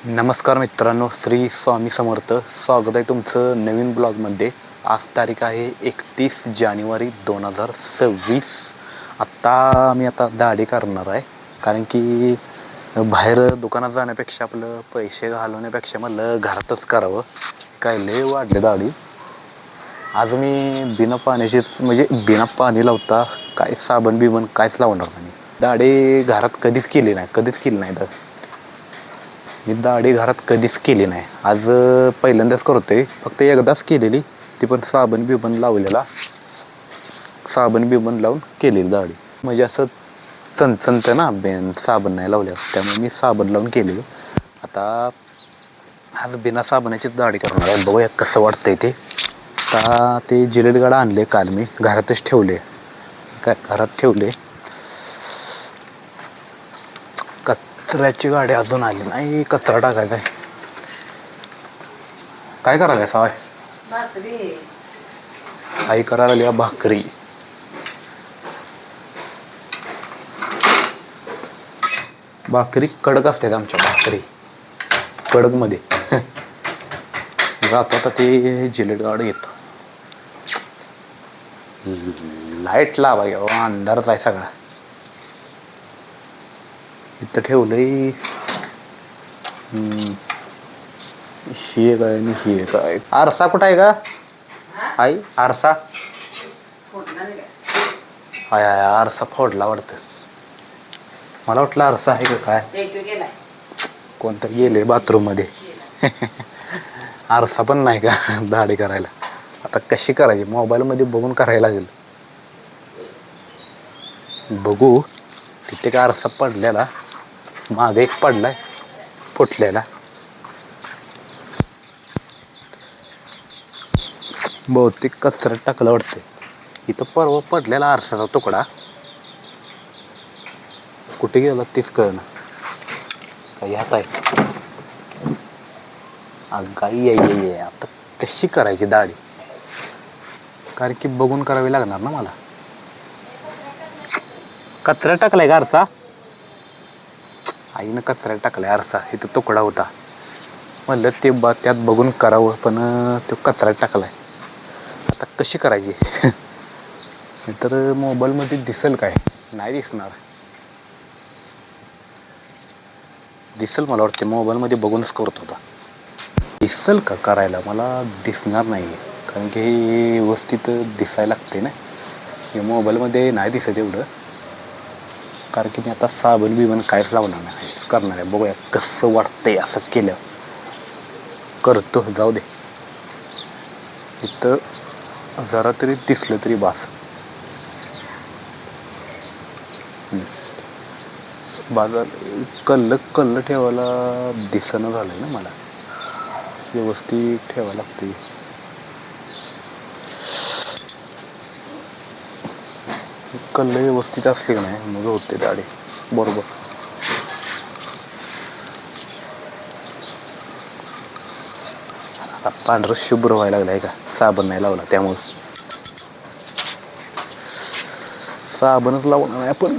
नमस्कार मित्रांनो, श्री स्वामी समर्थ. स्वागत आहे तुमचं नवीन ब्लॉगमध्ये. आज तारीख आहे 31 जानेवारी 2026. मी आता दाढी करणार आहे, कारण की बाहेर दुकानात जाण्यापेक्षा आपलं पैसे घालवण्यापेक्षा मला घरातच करावं. काय लय वाढले दाढी. आज मी बिना पाण्याची म्हणजे बिना पाणी लावता काय साबण बिबण काहीच लावणार नाही. दाढी घरात कधीच केली नाही. मी दाढी घरात कधीच केली नाही. आज पहिल्यांदाच करतोय. फक्त एकदाच केलेली, ती पण साबण बिबण लावून केलेली दाढी. म्हणजे असं चणचणतं ना साबण नाही लावल्यावर, त्यामुळे मी साबण लावून केलेलं. आता आज बिना साबणाचीच दाढी करणार आहे. बघूया कसं वाटतंय ते. आता ते जिलेट गाडा आणले काल, मी घरातच ठेवले. कचऱ्याची गाडी अजून आली नाही. कचरा टाकायचा आहे. काय करायला सावाय? आई करायला आली भाकरी. भाकरी कडक असतात आमच्या. भाकरी कडकमध्ये जातो. आता ते जिलेट गाडी येतो. लाईट लावा घ्या, अंधारच आहे सगळा. इथं ठेवलंय. हे काय आणि हे काय. आरसा कुठं आहे का आई? आरसा हाय आरसा फोडला वाटतं. मला वाटलं आरसा आहे का काय. कोणतं गेले बाथरूम मध्ये. आरसा पण नाही का दाढी करायला. आता कशी करायची, मोबाईल मध्ये बघून करायला लागेल. बघू. तिथे का आरसा पडलेला, मागे एक पडलाय फुटलेला. बहुतेक कचऱ्यात टाकलं वाटतं. इथं परवा पडलेला आरसाचा तुकडा कुठे गेला तीच कळना. काही हात आहे गाई. आता कशी करायची दाढी, कारण की बघून करावी लागणार ना मला. कचऱ्यात टाकलाय का आरसा? आईनं कचऱ्यात टाकलाय आरसा. इथं तुकडा होता, म्हणलं ते त्यात बघून करावं, पण तो कचऱ्यात टाकलाय. आता कशी करायची. तर मोबाईलमध्ये दिसेल काय? नाही दिसणार. दिसेल मला वाटते. मोबाईलमध्ये बघूनच करत होता. दिसेल का करायला? मला दिसणार नाही, कारण की हे व्यवस्थित दिसायला लागते ना. हे मोबाईलमध्ये नाही दिसत एवढं, कारण की मी आता साबण बिबण काहीच लावणार नाही, करणार आहे. बघूया कसं वाटतंय असंच केल्यावर. करतो, जाऊ दे. इथं जरा तरी दिसलं तरी बास. बाजार कल्ल ठेवायला दिसणं झालंय ना मला. व्यवस्थित ठेवायला लागते. कल्ल व्यवस्थित असले की नाही मग होते दाढी बरोबर. आता पांढरं शुभ्र व्हायला लागलाय का, साबण नाही लावला त्यामुळे. साबणच लावणार नाही आपण.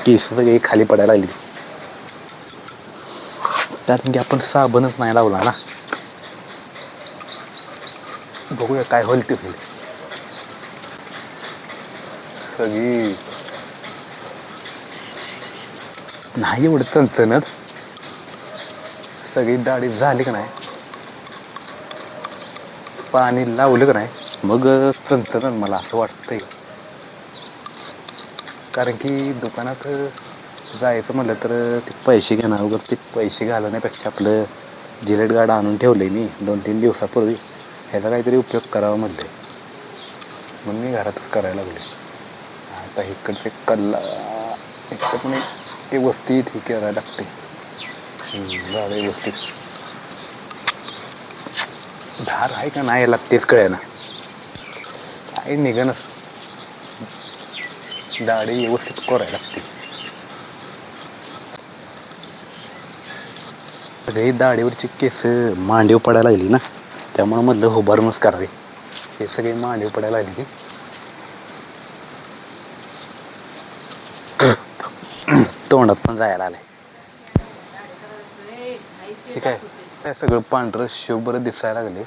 केस सगळी खाली पडायला लागली, कारण की आपण साबणच नाही लावला ना. बघूया काय होईल ते होईल. सगळी नाही एवढं चणचणत. सगळी दाढी झाली का नाही, पाणी लावलं का नाही, मग चणचणत मला असं वाटतंय. कारण की दुकानात जायचं म्हणलं तर ते पैसे घेणार वगैरे. ते पैसे घालवण्यापेक्षा आपलं जिलेट गार्ड आणून ठेवलंय मी 2-3 दिवसापूर्वी. ह्याचा काहीतरी उपयोग करावा म्हणते, म्हणून मी घरातच करायला लागले. आता इकडचे कल्ला इकडं पण व्यवस्थित हे करायला लागते. झालं व्यवस्थित. धार आहे का नाही याला तेच कळेना. काय निघणच. दाढी व्यवस्थित करायला लागते. सगळी दाढीवरची केस मांडीव पडायला लागली ना, त्यामुळे म्हटलं उभारूनच करावे. हे सगळे मांडीव पडायला लागली. तोंडात पण जायला आलंय. ठीक आहे, हे सगळं पांढरं शुभ्र दिसायला लागले.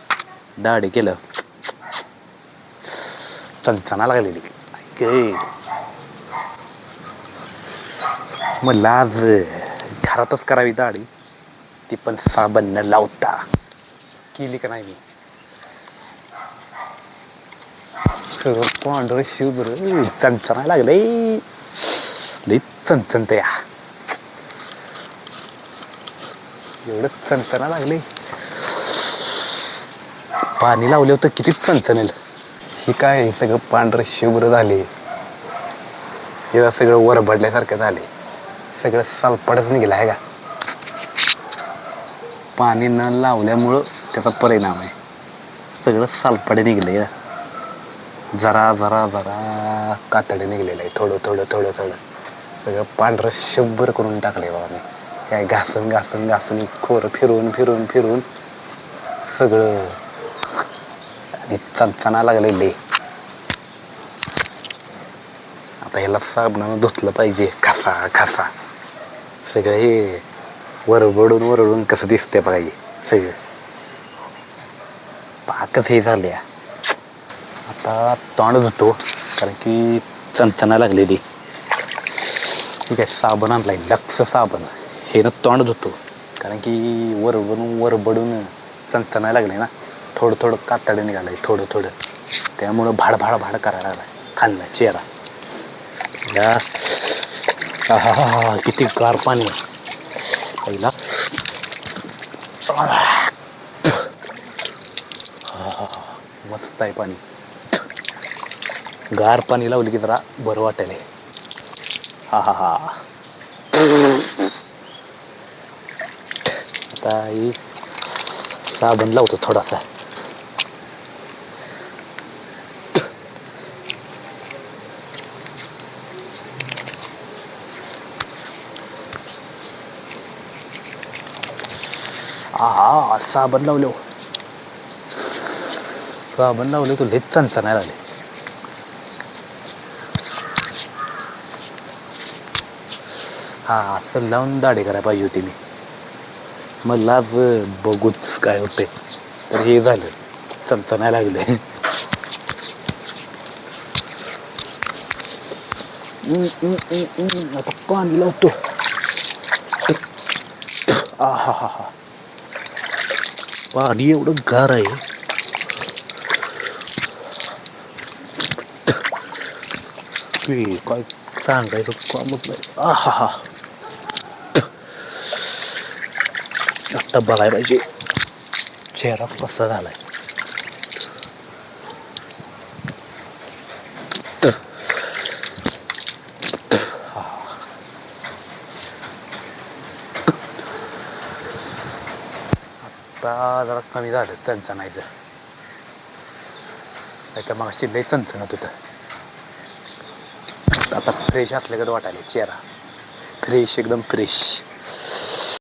दाढी केलं चणचणा लागलेली. म्हणलं आज घरातच करावी दाढी, ती पण साबण न लावता. केली का नाही मी. सगळं पांढरं शुभ्र चणचणा लागलंय. लई चणचणत या, एवढं चणचणा लागले. पाणी लावले होतं किती चणचणेल. ही काय सगळं पांढरं शुभ्र झाले. हे सगळं वरबडल्यासारखं झाले. सगळं सलपडच निघालं आहे का. पाणी न लावल्यामुळं त्याचा परिणाम आहे. सगळं सलपडे निघले. जरा जरा जरा कातडे निघलेलं आहे. थोडं थोडं थोडं थोडं सगळं पांढरं शुभ्र करून टाकले बाबा मी. काय घासून घासून घासून खोरं फिरवून फिरवून फिरवून सगळं आणि चणचणा लागलेले. आता ह्याला साबणानं धुतलं पाहिजे. खासा खासा सगळं हे वरबडून वरडून कसं दिसतंय बघा. हे सगळं पाकच हे झाले. आता तोंड धुतो कारण की चणचणा लागलेली. ठीक आहे, साबण आणलाय लक्ष साबण. हे ना तोंड धुतो कारण की वरबडून चणचणा लागले ना. थोडं थोडं कातडं निघालंय थोडं थोडं. त्यामुळं भाड भाड भाड करायला लागलाय खाल्ला चेहरा. किती गार पाणी पहिला. मस्त आहे पाणी. गार पाणी लावली की जरा बरं वाटेल. हा हा हा. आता ही साबण लावतो थोडासा. हा साबण लावलो. साबण लावलं तू लईच चणचणाय लागले. हा असं लावून दाढी करायला पाहिजे होती मी. मला आज बघूच काय होते. तर हे झालं चणचणाय लागले. आता पाणी लावतो. हा हा हा हा. पाणी एवढं गार आहे. काय सांगायचं कामच नाही. हा हा. आता बघायला पाहिजे चेहरा कसा झालाय. आता जरा कमी झालं चणचणायचं. नाही तर मग लई चणचणत होतं. आता फ्रेश असल्यागत वाटायला चेहरा. फ्रेश एकदम फ्रेश.